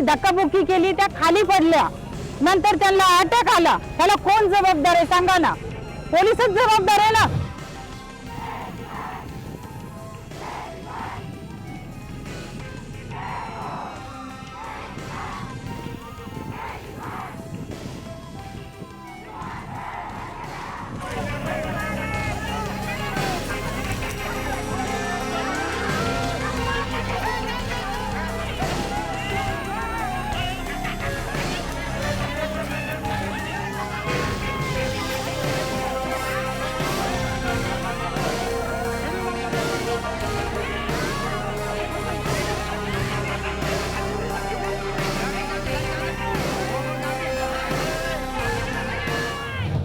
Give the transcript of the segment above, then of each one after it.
धक्काबुक्की केली, त्या खाली पडल्या, नंतर त्यांना अटॅक आला, त्याला कोण जबाबदार आहे सांगा ना? पोलीसच जबाबदार आहे ना.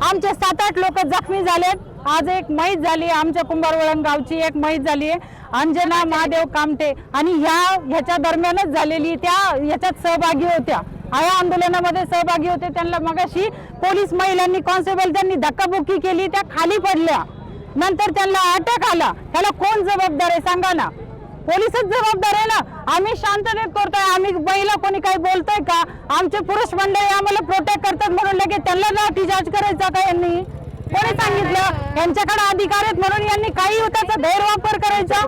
आमचे 7-8 लोक जखमी झालेत. आज एक मैत झाली, आमच्या कुंभारवळण गावची एक मैत झाली आहे, अंजना महादेव कामटे, आणि ह्याच्या दरम्यानच झालेली, त्या ह्याच्यात सहभागी होत्या, या आंदोलनामध्ये सहभागी होते. त्यांना मगाशी पोलीस महिलांनी, कॉन्स्टेबल त्यांनी धक्काबुक्की केली, त्या खाली पडल्या, नंतर त्यांना अटॅक आला, त्याला कोण जबाबदार आहे सांगा ना? पोलीसच जबाबदार आहे ना. आम्ही शांततेत करतोय, आम्ही महिला कोणी काही बोलतोय का? आमचे पुरुष मंडळी आम्हाला प्रोटेक्ट करतात म्हणून लगेच त्यांना लाठीचार्ज करायचा का? यांनी कोणी सांगितलं? यांच्याकडे अधिकार आहेत म्हणून यांनी काही त्याचा गैरवापर करायचा?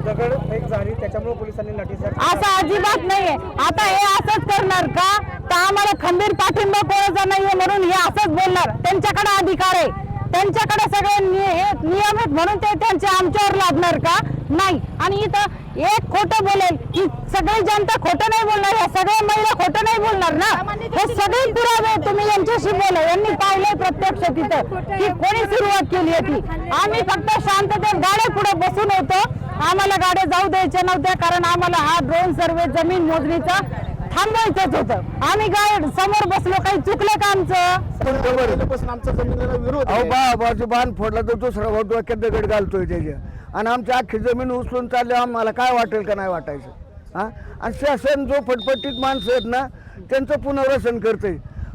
दगड एक झाली त्याच्यामुळे पोलिसांनी लाठीचार्ज. असं अजिबात नाहीये. आता हे असंच करणार का? तर आम्हाला खंबीर पाठिंबा कोणाचा नाहीये म्हणून हे असंच बोलणार? त्यांच्याकडे अधिकार आहे, त्यांच्याकडे सगळे नियम आहेत म्हणून ते त्यांचे आमच्यावर लादणार का? नाही. आणि इथं एक खोटं बोलेल की सगळी जनता खोटं नाही बोलणार, या सगळ्या महिला खोटं नाही बोलणार ना. हे सगळे पुरावे तुम्ही यांच्याशी बोला. यांनी पाहिलंय प्रत्यक्ष तिथं की कोणी सुरुवात केली होती. आम्ही फक्त शांततेत गाड्या पुढे बसून होतो, आम्हाला गाड्या जाऊ द्यायच्या नव्हत्या, कारण आम्हाला हा ड्रोन सर्वे जमीन मोजणीचा थांबवायचंच होतं. आम्ही काय समोर बसलो, काही चुकलं का आमचं? आमच्या जमिनीला विरोध. बाबाची बाण फोडला तर दुसरा भाऊ डोक्यात दगड घालतोय त्याच्या, आणि आमची अख्खी जमीन उचलून चालली, आम्हाला काय वाटेल का नाही वाटायचं? हा, आणि शासन जो फटफटीत माणसं आहेत ना त्यांचं पुनर्वसन करते.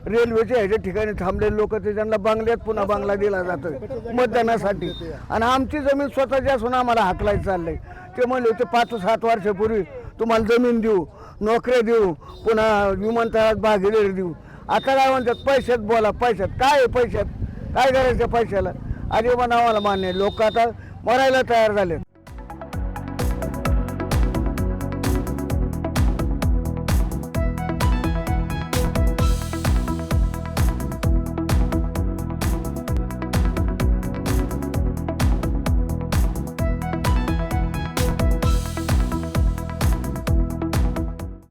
रेल्वेच्या ह्याच्या ठिकाणी थांबलेले लोक ते त्यांना बंगल्यात पुन्हा बंगला दिला जातो मतदानासाठी, आणि आमची जमीन स्वतःची असून आम्हाला हाकलायचं चाललंय. ते म्हणले होते 5-7 वर्षापूर्वी तुम्हाला जमीन देऊ, नोकऱ्या देऊ, पुन्हा विमानतळात भागीदारी देऊ. आता काय म्हणतात? पैशात बोला. पैशात काय आहे? पैशात काय करायचं पैशाला? अजिबात आम्हाला मान्य. लोक आता मरायला तयार झाले.